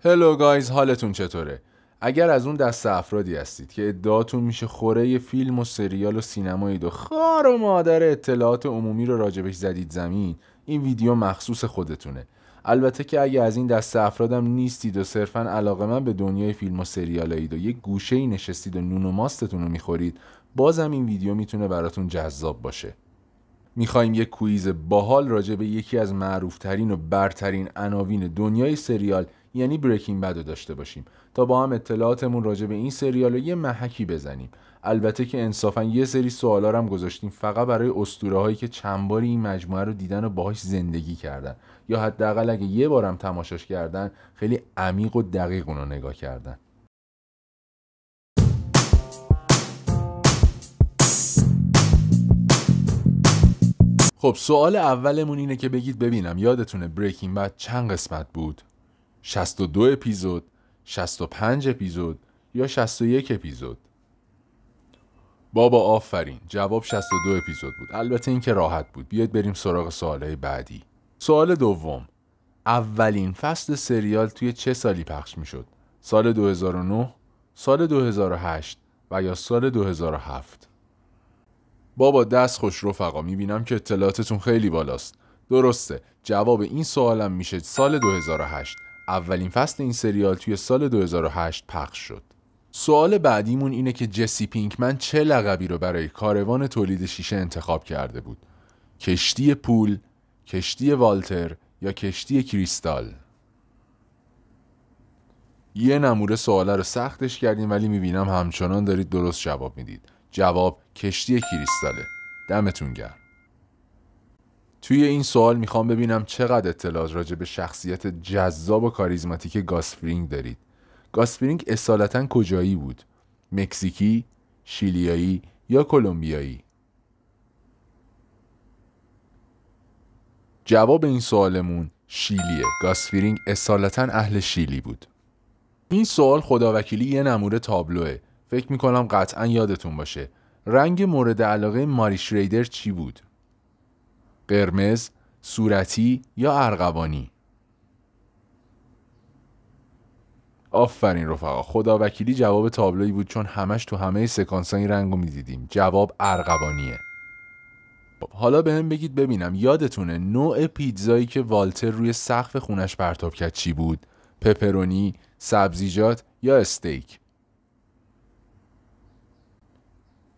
هلو گایز، حالتون چطوره؟ اگر از اون دست افرادی هستید که ادعاتون میشه خوره فیلم و سریال و سینمایید و خار و مادر اطلاعات عمومی رو راجبش زدید زمین، این ویدیو مخصوص خودتونه. البته که اگه از این دست افرادم نیستید و صرفاً علاقه‌مند به دنیای فیلم و سریالایید و یک گوشه‌ای نشستید و نون و ماستتون رو میخورید، بازم این ویدیو میتونه براتون جذاب باشه. میخوایم یک کویز باحال راجع به یکی از معروفترین و برترین عناوین دنیای سریال یعنی بریکینگ بد رو داشته باشیم تا با هم اطلاعاتمون راجع به این سریال رو یه محکی بزنیم. البته که انصافا یه سری سوالا هم گذاشتیم فقط برای اسطوره‌هایی که چند باری این مجموعه رو دیدن و باهاش زندگی کردن، یا حداقل اگه یه بارم تماشاش کردن خیلی عمیق و دقیق اون رو نگاه کردن. خب سوال اولمون اینه که بگید ببینم یادتونه بریکینگ بد چند قسمت بود؟ 62 اپیزود، 65 اپیزود یا 61 اپیزود؟ بابا آفرین، جواب 62 اپیزود بود. البته این که راحت بود. بیاید بریم سراغ سوالهای بعدی. سوال دوم، اولین فصل سریال توی چه سالی پخش می شد؟ سال 2009، سال 2008 و یا سال 2007؟ بابا دست خوش رفقا، میبینم که اطلاعاتتون خیلی بالاست. درسته، جواب این سوالم میشه سال 2008. اولین فصل این سریال توی سال 2008 پخش شد. سوال بعدیمون اینه که جسی پینکمن چه لقبی رو برای کاروان تولید شیشه انتخاب کرده بود؟ کشتی پول، کشتی والتر یا کشتی کریستال؟ یه نموره سواله رو سختش کردیم ولی میبینم همچنان دارید درست جواب میدید. جواب کشتی کریستاله. دمتون گرم. توی این سوال میخوام ببینم چقدر اطلاعات راجع به شخصیت جذاب و کاریزماتیک گاس فرینگ دارید. گاس فرینگ اصالتاً کجایی بود؟ مکزیکی، شیلیایی یا کلمبیایی؟ جواب این سوالمون شیلیه. گاس فرینگ اصالتاً اهل شیلی بود. این سوال خداوکیلی یه نموره تابلوه. فکر میکنم قطعاً یادتون باشه. رنگ مورد علاقه ماری شریدر چی بود؟ قرمز، صورتی یا ارغوانی؟ آفرین رفقا، خداوکیلی جواب تابلویی بود چون همش تو همه سکانس‌ها این رنگو میدیدیم. جواب ارغوانیه. حالا بهم بگید ببینم یادتونه نوع پیتزایی که والتر روی سقف خونش پرتاب کرد چی بود؟ پپرونی، سبزیجات یا استیک؟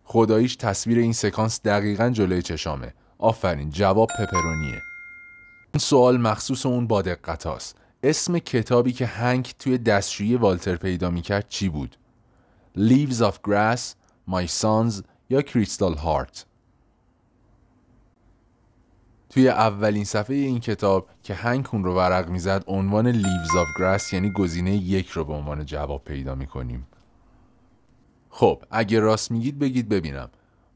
خداییش تصویر این سکانس دقیقاً جلوی چشامه. آفرین، جواب پپرونیه. این سوال مخصوص اون با دقت هاست. اسم کتابی که هنگ توی دستشویی والتر پیدا میکرد چی بود؟ Leaves of Grass، My Sons یا Crystal Heart؟ توی اولین صفحه این کتاب که هنگ اون رو ورق میزد عنوان Leaves of Grass یعنی گزینه 1 رو به عنوان جواب پیدا میکنیم. خب اگه راست میگید بگید ببینم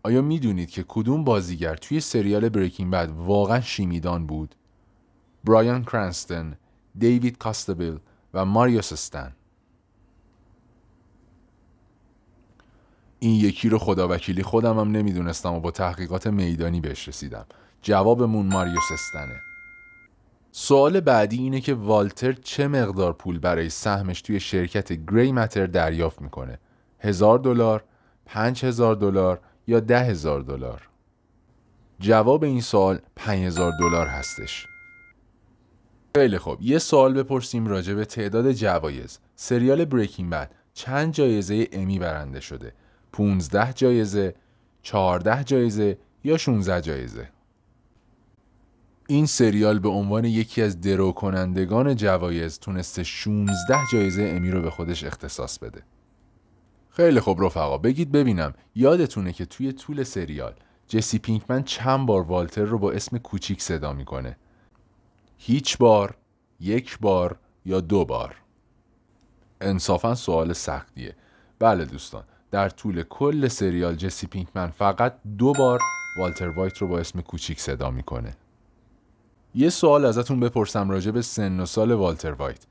آیا میدونید که کدوم بازیگر توی سریال بریکینگ بد واقعا شیمیدان بود؟ برایان کرانستون، دیوید کاستابل و ماریوس استن. این یکی رو خداوکیلی خودم هم نمیدونستم و با تحقیقات میدانی بهش رسیدم. جوابمون ماریوس استنه. سوال بعدی اینه که والتر چه مقدار پول برای سهمش توی شرکت گری متر دریافت میکنه؟ $1000، $5000 یا $10,000؟ جواب این سوال $5000 هستش. خیلی خوب، یه سوال بپرسیم راجع به تعداد جوایز. سریال بریکینگ بد چند جایزه امی برنده شده؟ 15 جایزه، 14 جایزه یا 16 جایزه؟ این سریال به عنوان یکی از درو کنندگان جوایز تونسته 16 جایزه امی رو به خودش اختصاص بده. خیلی خوب رفقا، بگید ببینم یادتونه که توی طول سریال جسی پینکمن چند بار والتر رو با اسم کوچیک صدا میکنه؟ هیچ بار، یک بار یا 2 بار؟ انصافا سوال سختیه. بله دوستان، در طول کل سریال جسی پینکمن فقط 2 بار والتر وایت رو با اسم کوچیک صدا میکنه. یه سوال ازتون بپرسم راجع به سن و سال والتر وایت.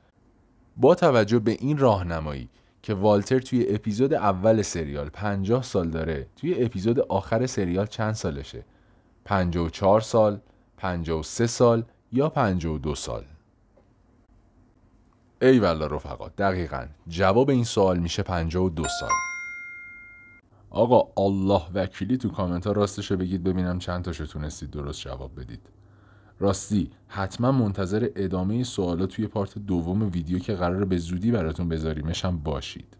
با توجه به این راهنمایی که والتر توی اپیزود اول سریال 50 سال داره، توی اپیزود آخر سریال چند سالشه؟ 54 سال، 53 سال یا 52 سال؟ ای والا رفقا، دقیقاً جواب این سوال میشه 52 سال. آقا الله وکیلی تو کامنت ها راستشو بگید ببینم چند تاشو تونستید درست جواب بدید. راستی حتما منتظر ادامه سوالا توی پارت دوم ویدیو که قراره به زودی براتون بذاریمش هم باشید.